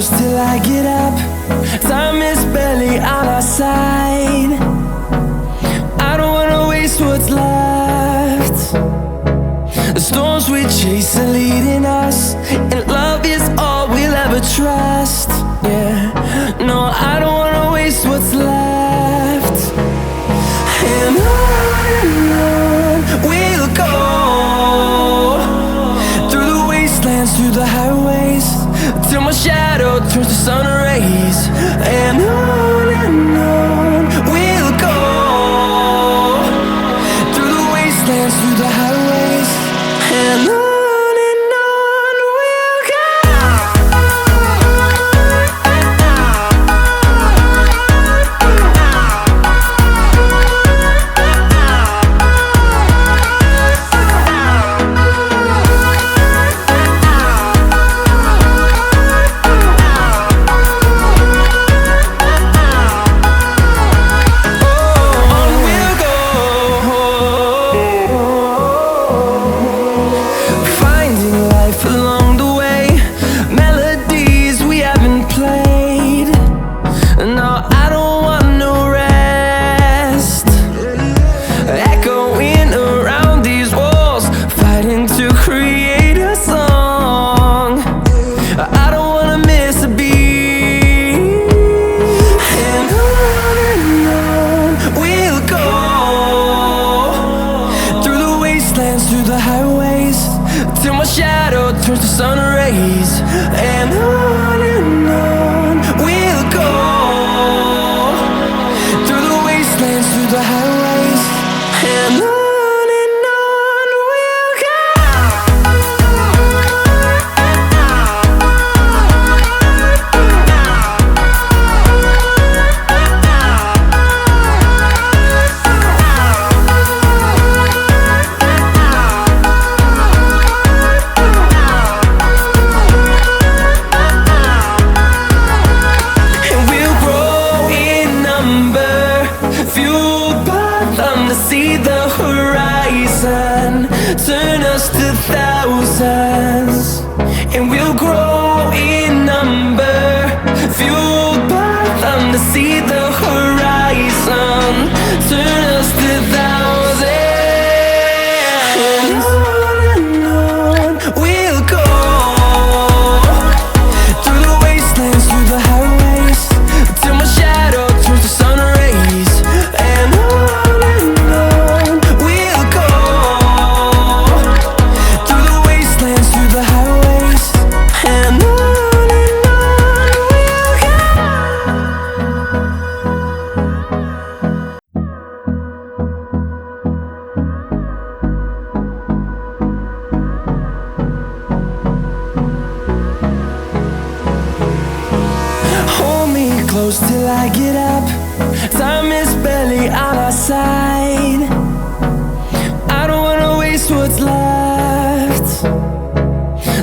close till I get up. Time is barely on our side. I don't wanna waste what's left. The storms we chase are leading us, and love is all we'll ever trust. Yeah, no, I don't wanna waste what's left. And on we'll go, through the wastelands, through the highways, till my shadow turns to sun rays. And on we'll go, through the wastelands, through the highways, and on we'll go. Along the way, melodies we haven't played. No, I don't want no rest. Echoing around these walls, fighting to create a song. I don't wanna miss a beat. And on we'll go, through the wastelands, through the highways, till my shadow turns to sun rays. And on we'll go, through the wastelands, through the highways, and on we'll go. See the horizon, turn us to thousands, and we'll grow in number, fueled by them. To see the horizon, turn us to thousands, and on we'll go, through the wastelands, through the highways, till my shadow turns to sun rays. And close till I get up. Time is barely on our side. I don't wanna waste what's left.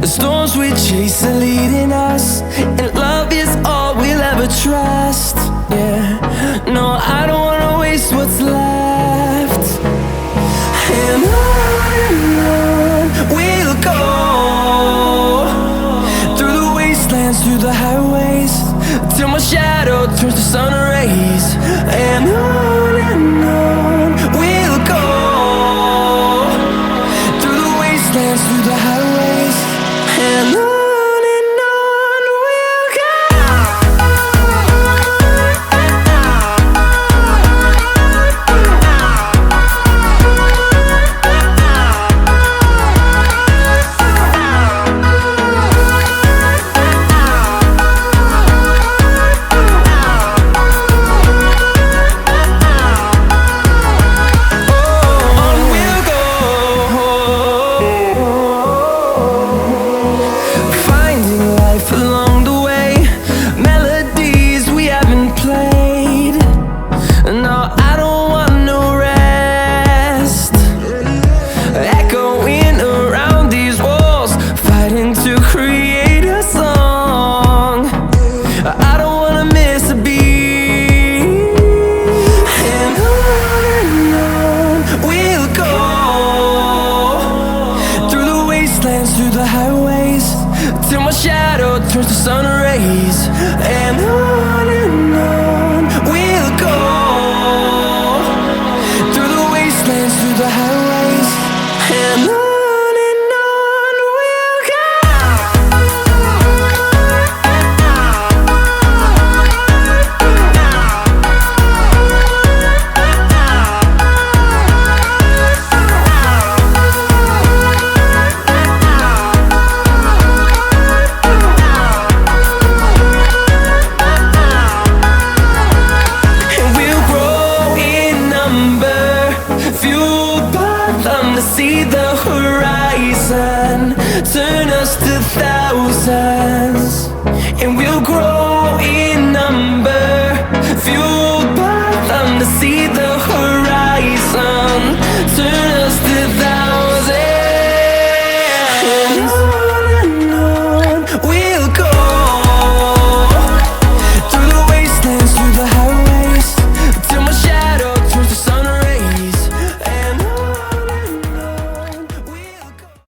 The storms we chase are leading us, and love is all we'll ever trust. Yeah, no, I don't wanna waste what's left. And on we'll go, through the wastelands, through the highways, till my shadow turns to sun rays. And on we'll go, through the wastelands, through the highways, and on we'll go. turn us to thousands.